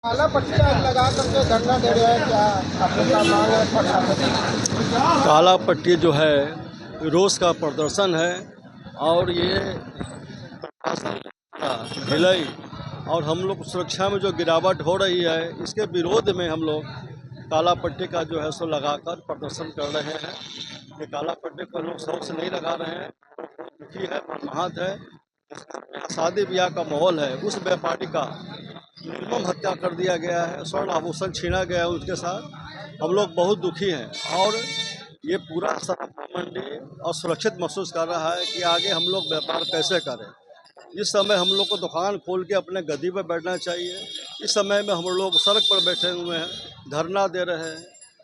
काला पट्टियाँ लगा करके धरना दे रहे हैं, क्या आपका मांग है प्रशासन? काला पट्टी जो है रोज का प्रदर्शन है और ये प्रशासन का ढिलाई और हम लोग सुरक्षा में जो गिरावट हो रही है इसके विरोध में हम लोग काला पट्टी का जो है सो लगाकर प्रदर्शन कर रहे हैं। ये काला पट्टी को लोग शौक से नहीं लगा रहे हैं, दुखी है, मर्माहत है। शादी ब्याह का माहौल है, उस व्यापारी का निर्मम हत्या कर दिया गया है, स्वर्ण आभूषण छीना गया है उसके साथ। हम लोग बहुत दुखी हैं और ये पूरा सराफा मंडी असुरक्षित महसूस कर रहा है कि आगे हम लोग व्यापार कैसे करें। इस समय हम लोग को दुकान खोल के अपने गद्दी पर बैठना चाहिए। इस समय में हम लोग सड़क पर बैठे हुए हैं, धरना दे रहे हैं।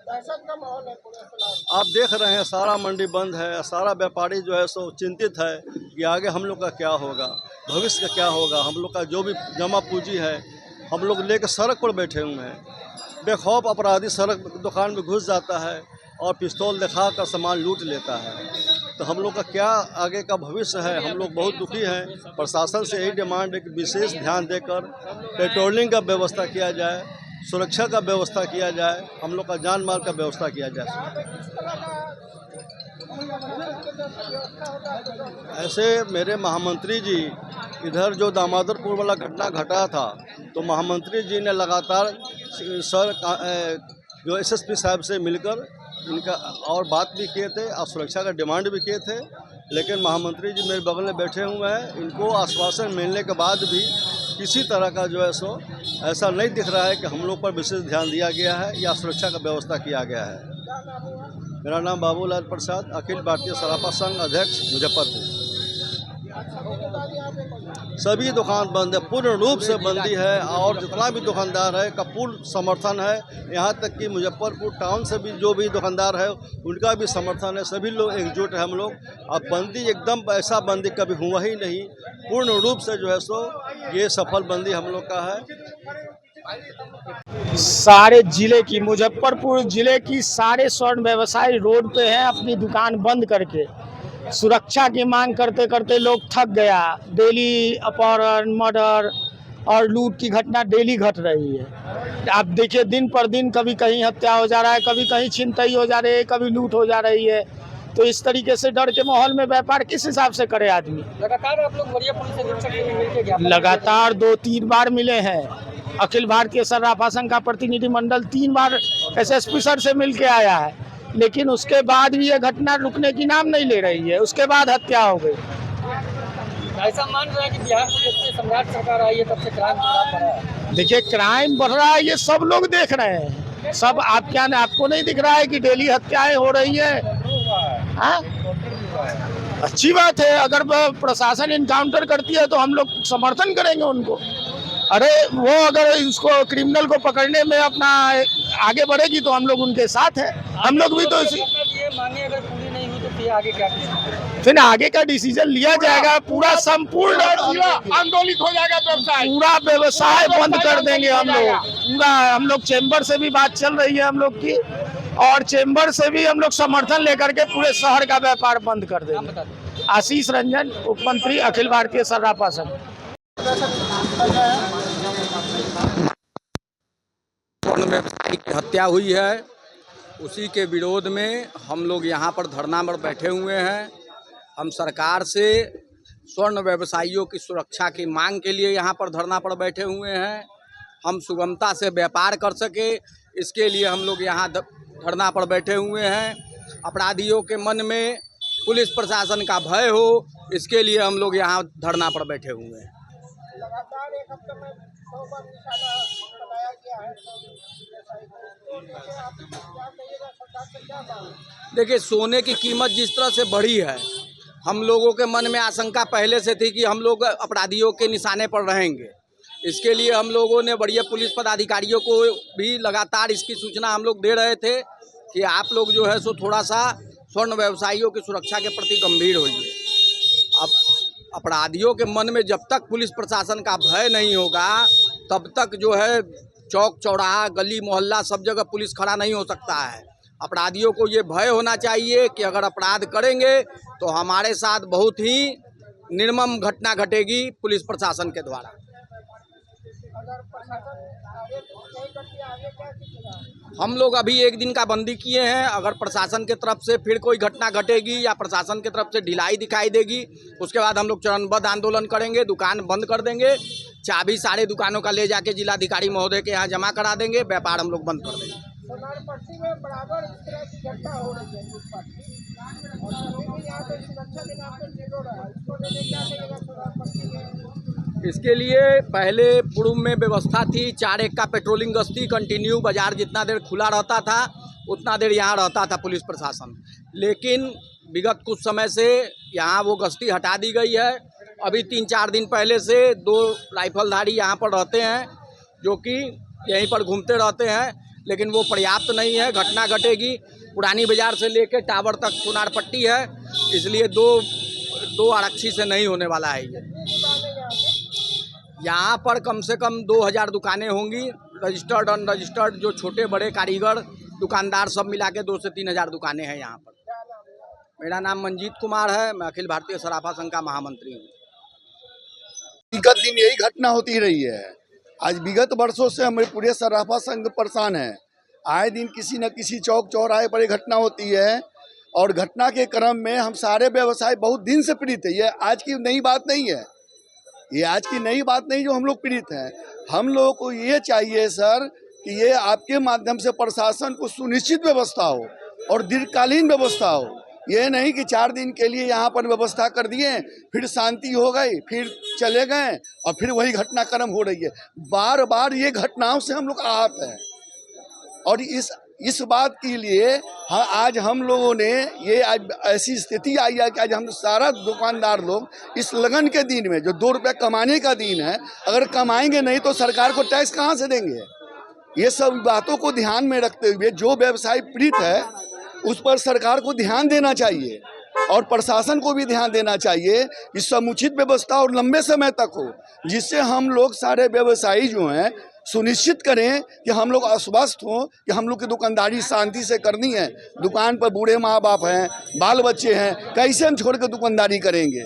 दहशत का माहौल है पूरे फिलहाल। आप देख रहे हैं सारा मंडी बंद है, सारा व्यापारी जो है सो चिंतित है कि आगे हम लोग का क्या होगा, भविष्य का क्या होगा। हम लोग का जो भी जमा पूंजी है हम लोग लेकर सड़क पर बैठे हुए हैं। बेखौफ अपराधी सड़क दुकान में घुस जाता है और पिस्तौल दिखा कर सामान लूट लेता है। तो हम लोग का क्या आगे का भविष्य है, हम लोग बहुत दुखी हैं। प्रशासन से यही डिमांड है कि विशेष ध्यान देकर पेट्रोलिंग का व्यवस्था किया जाए, सुरक्षा का व्यवस्था किया जाए, हम लोग का जान माल का व्यवस्था किया जाए। ऐसे मेरे महामंत्री जी इधर जो दामोदरपुर वाला घटना घटा था तो महामंत्री जी ने लगातार सर जो एसएसपी साहब से मिलकर इनका और बात भी किए थे और सुरक्षा का डिमांड भी किए थे। लेकिन महामंत्री जी मेरे बगल में बैठे हुए हैं, इनको आश्वासन मिलने के बाद भी किसी तरह का जो है सो ऐसा नहीं दिख रहा है कि हम लोग पर विशेष ध्यान दिया गया है या सुरक्षा का व्यवस्था किया गया है। मेरा नाम बाबूलाल प्रसाद, अखिल भारतीय सराफा संघ अध्यक्ष मुजफ्फरपुर। सभी दुकान बंद है, पूर्ण रूप से बंदी है और जितना भी दुकानदार है का पूर्ण समर्थन है। यहाँ तक कि मुजफ्फरपुर टाउन से भी जो भी दुकानदार है उनका भी समर्थन है। सभी लोग एकजुट है हम लोग। अब बंदी एकदम ऐसा बंदी कभी हुआ ही नहीं, पूर्ण रूप से जो है सो ये सफल बंदी हम लोग का है। सारे जिले की मुजफ्फरपुर जिले की सारे स्वर्ण व्यवसायी रोड पे हैं अपनी दुकान बंद करके। सुरक्षा की मांग करते करते लोग थक गया। डेली अपहरण, मर्डर और लूट की घटना डेली घट रही है। आप देखिए दिन पर दिन कभी कहीं हत्या हो जा रहा है, कभी कहीं छिनतई हो जा रही है, कभी लूट हो जा रही है। तो इस तरीके से डर के माहौल में व्यापार किस हिसाब से करे आदमी। लगातार आप लोग वरीय पुलिस अधीक्षक से मिलके ज्ञापन लगातार 2-3 बार मिले हैं। अखिल भारतीय सराफा संघ का प्रतिनिधिमंडल 3 बार एसएसपी सर से मिलके आया है, लेकिन उसके बाद भी ये घटना रुकने की नाम नहीं ले रही है। उसके बाद हत्या हो गई। ऐसा मान रहा है कि बिहार में जब से सम्राट सरकार आई है तब से क्राइम बढ़ा है। देखिए क्राइम बढ़ रहा है, ये सब लोग देख रहे हैं। सब आपको नहीं दिख रहा है कि डेली हत्याएं हो रही है? हाँ? अच्छी बात है, अगर प्रशासन इनकाउंटर करती है तो हम लोग समर्थन करेंगे उनको। अरे वो अगर उसको क्रिमिनल को पकड़ने में अपना आगे बढ़ेगी तो हम लोग उनके साथ हैं। हम लोग भी तो मांगे अगर पूरी नहीं हुई तो फिर आगे क्या? फिर आगे का डिसीजन लिया जाएगा। पूरा संपूर्ण आंदोलित हो जाएगा व्यवसाय, पूरा व्यवसाय बंद कर देंगे हम लोग। पूरा हम लोग चैम्बर से भी बात चल रही है हम लोग की, और चैम्बर से भी हम लोग समर्थन लेकर के पूरे शहर का व्यापार बंद कर देंगे। आशीष रंजन, उप मंत्री, अखिल भारतीय सराफा संघ। स्वर्ण व्यवसायी की हत्या हुई है, उसी के विरोध में हम लोग यहाँ पर धरना पर बैठे हुए हैं। हम सरकार से स्वर्ण व्यवसायियों की सुरक्षा की मांग के लिए यहाँ पर धरना पर बैठे हुए हैं। हम सुगमता से व्यापार कर सके, इसके लिए हम लोग यहाँ धरना पर बैठे हुए हैं। अपराधियों के मन में पुलिस प्रशासन का भय हो, इसके लिए हम लोग यहाँ धरना पर बैठे हुए हैं। लगातार एक हफ्ते में 100 बार निशाना बनाया गया है। देखिए सोने की कीमत जिस तरह से बढ़ी है, हम लोगों के मन में आशंका पहले से थी कि हम लोग अपराधियों के निशाने पर रहेंगे। इसके लिए हम लोगों ने वरीय पुलिस पदाधिकारियों को भी लगातार इसकी सूचना हम लोग दे रहे थे कि आप लोग जो है सो थोड़ा सा स्वर्ण व्यवसायियों की सुरक्षा के प्रति गंभीर होइए। अब अपराधियों के मन में जब तक पुलिस प्रशासन का भय नहीं होगा तब तक जो है चौक चौराहा गली मोहल्ला सब जगह पुलिस खड़ा नहीं हो सकता है। अपराधियों को ये भय होना चाहिए कि अगर अपराध करेंगे तो हमारे साथ बहुत ही निर्मम घटना घटेगी पुलिस प्रशासन के द्वारा। अगर प्रशासन आगे नहीं करती है, आगे क्या कीजिएगा? हम लोग अभी एक दिन का बंदी किए हैं। अगर प्रशासन की तरफ से फिर कोई घटना घटेगी या प्रशासन की तरफ से ढिलाई दिखाई देगी, उसके बाद हम लोग चरणबद्ध आंदोलन करेंगे, दुकान बंद कर देंगे, चाबी सारे दुकानों का ले जाके जिलाधिकारी महोदय के यहाँ जमा करा देंगे, व्यापार हम लोग बंद कर देंगे। सोनारपट्टी में बराबर इस तरह की घटना हो रही है और सभी भी यहाँ पे सुरक्षा के नाम पे जेल हो रहा है, इसको लेके क्या कहेगा सोनारपट्टी में? इसके लिए पहले पूर्व में व्यवस्था थी 4-1 का पेट्रोलिंग गश्ती कंटिन्यू, बाजार जितना देर खुला रहता था उतना देर यहाँ रहता था पुलिस प्रशासन। लेकिन विगत कुछ समय से यहाँ वो गश्ती हटा दी गई है। अभी 3-4 दिन पहले से 2 राइफलधारी यहाँ पर रहते हैं जो कि यहीं पर घूमते रहते हैं, लेकिन वो पर्याप्त नहीं है। घटना घटेगी, पुरानी बाजार से लेकर टावर तक सोनारपट्टी है, इसलिए दो आरक्षी से नहीं होने वाला है ये। यहाँ पर कम से कम 2000 दुकानें होंगी, रजिस्टर्ड अनरजिस्टर्ड, जो छोटे बड़े कारीगर दुकानदार सब मिला के 2 से 3 हज़ार दुकानें हैं यहाँ पर। मेरा नाम मंजीत कुमार है, मैं अखिल भारतीय सराफा संघ का महामंत्री हूँ। विगत दिन यही घटना होती रही है। आज विगत वर्षों से हमारे पूरे सराफा संघ परेशान है। आए दिन किसी न किसी चौक चौराहे पर ये घटना होती है और घटना के क्रम में हम सारे व्यवसाय बहुत दिन से पीड़ित है। ये आज की नई बात नहीं है, ये आज की नई बात नहीं जो हम लोग पीड़ित हैं। हम लोगों को ये चाहिए सर कि ये आपके माध्यम से प्रशासन को सुनिश्चित व्यवस्था हो और दीर्घकालीन व्यवस्था हो। ये नहीं कि 4 दिन के लिए यहाँ पर व्यवस्था कर दिए, फिर शांति हो गई, फिर चले गए और फिर वही घटनाक्रम हो रही है। बार बार ये घटनाओं से हम लोग आहत हैं और इस बात के लिए आज हम लोगों ने ये आज ऐसी स्थिति आई है कि आज हम सारा दुकानदार लोग इस लगन के दिन में, जो 2 रुपये कमाने का दिन है, अगर कमाएंगे नहीं तो सरकार को टैक्स कहाँ से देंगे? ये सब बातों को ध्यान में रखते हुए जो व्यवसाय पीड़ित है उस पर सरकार को ध्यान देना चाहिए और प्रशासन को भी ध्यान देना चाहिए कि समुचित व्यवस्था और लंबे समय तक हो, जिससे हम लोग सारे व्यवसायी जो हैं सुनिश्चित करें कि हम लोग आश्वस्त हों कि हम लोग की दुकानदारी शांति से करनी है। दुकान पर बूढ़े माँ बाप हैं, बाल बच्चे हैं, कैसे हम छोड़ कर दुकानदारी करेंगे?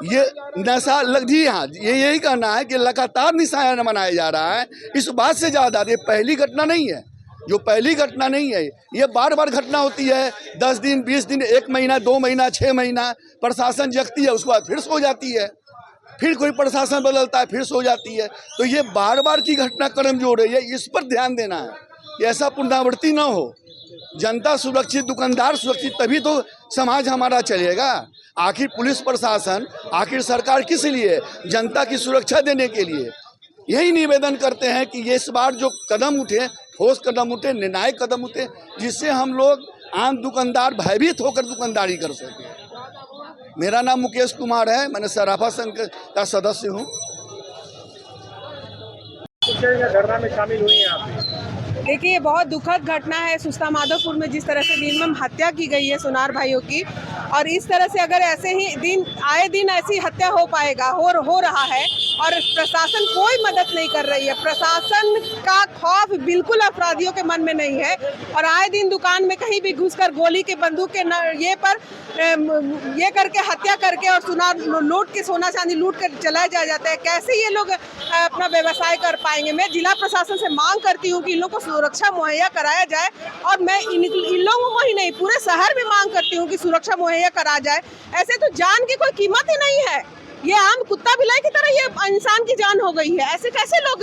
ये नशा लग जी, हाँ, ये यही कहना है कि लगातार निशाना मनाया जा रहा है। इस बात से ज़्यादा ये पहली घटना नहीं है, जो पहली घटना नहीं है, ये बार बार घटना होती है। 10 दिन, 20 दिन, 1 महीना, 2 महीना, 6 महीना प्रशासन जगती है, उसके बाद फिर सो जाती है, फिर कोई प्रशासन बदलता है, फिर सो जाती है। तो ये बार बार की घटनाक्रम जो हो रही है, इस पर ध्यान देना है कि ऐसा पुनरावृत्ति न हो। जनता सुरक्षित, दुकानदार सुरक्षित, तभी तो समाज हमारा चलेगा। आखिर पुलिस प्रशासन, आखिर सरकार किस लिए? जनता की सुरक्षा देने के लिए। यही निवेदन करते हैं कि ये इस बार जो कदम उठे, ठोस कदम उठे, निर्णायक कदम उठे, जिससे हम लोग आम दुकानदार भयभीत होकर दुकानदारी कर सकें। मेरा नाम मुकेश कुमार है, मैंने सराफा संघ का सदस्य हूँ। धरना में शामिल हुई हैं आप? देखिए, ये बहुत दुखद घटना है सुस्ता माधोपुर में, जिस तरह से निर्मम हत्या की गई है सुनार भाइयों की। और इस तरह से अगर ऐसे ही आए दिन ऐसी हत्या हो पाएगा, हो रहा है और प्रशासन कोई मदद नहीं कर रही है। प्रशासन का खौफ बिल्कुल अपराधियों के मन में नहीं है और आए दिन दुकान में कहीं भी घुसकर गोली के, बंदूक के ये करके हत्या करके और सुनार लूट के, सोना चांदी लूट कर चला जाता है। कैसे ये लोग अपना व्यवसाय कर पाएंगे? मैं जिला प्रशासन से मांग करती हूँ कि इन लोगों को सुरक्षा मुहैया कराया जाए और मैं इन लोगों को ही नहीं, पूरे शहर में मांग करती हूँ कि सुरक्षा मुहैया करा जाए। ऐसे तो जान की कोई कीमत ही नहीं है, ये आम कुत्ता बिलाई की तरह ये इंसान की जान हो गई है। ऐसे कैसे लोग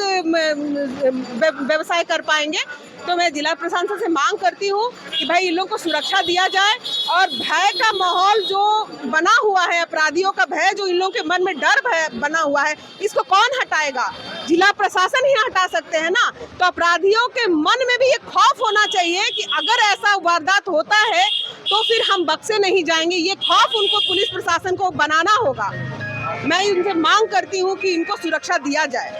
व्यवसाय कर पाएंगे? तो मैं जिला प्रशासन से मांग करती हूँ कि भाई इन लोगों को सुरक्षा दिया जाए और भय का माहौल जो बना हुआ है, अपराधियों का भय जो इन लोगों के मन में डर बना हुआ है, इसको कौन हटाएगा? जिला प्रशासन ही हटा सकते हैं ना। तो अपराधियों के मन में भी ये खौफ होना चाहिए कि अगर ऐसा वारदात होता है तो फिर हम बख्शे नहीं जाएंगे। ये खौफ उनको, पुलिस प्रशासन को बनाना होगा। मैं इनसे मांग करती हूँ कि इनको सुरक्षा दिया जाए।